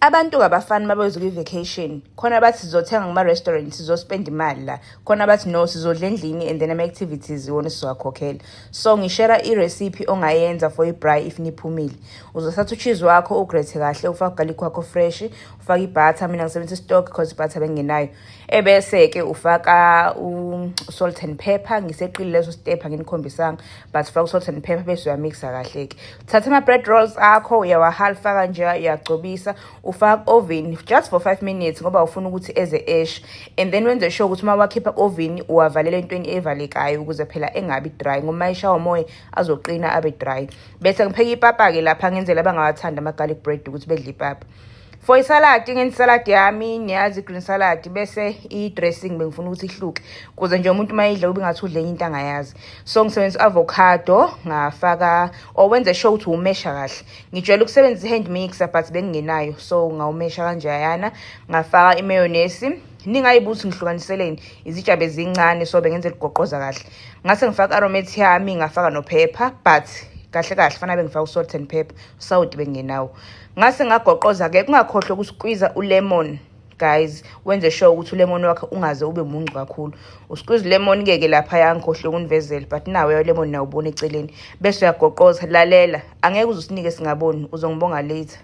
Abantu abafani mabeze kwi-vacation khona bathi sizothenga kuma-restaurant sizospend imali la, khona bathi no sizodla endlini and then ama-activities iwona sizowakhokhela. So ngishare i-recipe ongayenza for i-braai if niphumile. Uzothatha ucheese wakho ugrate kahle, ufake ugarlic wakho fresh, ufake i-butter, mina ngisebenzisa stock because butter bengenayo. Ebese-ke ufaka salt and pepper, ngiseqile leso step anginikhombisanga, but ufaka salt and pepper bese uyamixa kahle-ke. Thatha ama-bread rolls akho uyawahalfa kanje, uyagcobisa, ufaka oven just for 5 minutes ngoba ufuna ukuthi eze ash, and then wenze sure ukuthi uma wakhipha oven uwavalela entweni evalekayo ukuze phela engabi dry ngoba mayishawa umoya azoqina abe dry. Bese ngipheka ipapa-ke lapha ngenzela abangawathanda ama-garlic bread ukuthi bedle ipapa. For isalad ngenza salad yami niyazi green salad, bese i-dressing bengifuna ukuthi ihluke kuze nje umuntu mayidla ube ngathi udle into angayazi. So ngisebenzisa avocado ngafaka wenze sure ukuthi umesha kahle. Ngijwayele ukusebenzisa i-hand mixer but bengingenayo, so ngawumesha kanjayana. Ngafaka i-mayonnaise, ningayibuthi ngihlukaniseleni izitshabe ezincane so bengenza ligoqoza kahle. Ngase ngifaka aromat yami, ngafaka no pepper but kahle kahle fana bengifaka salt and pepper, sawuti bengenawo. Ngase ngagoqoza-ke kungakhohlwa ukusqueeze ulemon guys, wenze sure ukuthi ulemon wakho ungaze ube muncu kakhulu. Usqueeze lemon-ke lapha yangikhohlwe ukunivezela but nawe lemon nawo ubona eceleni bese uyagoqoza. Lalela, angeke uze usinike singaboni, uzongibonga later.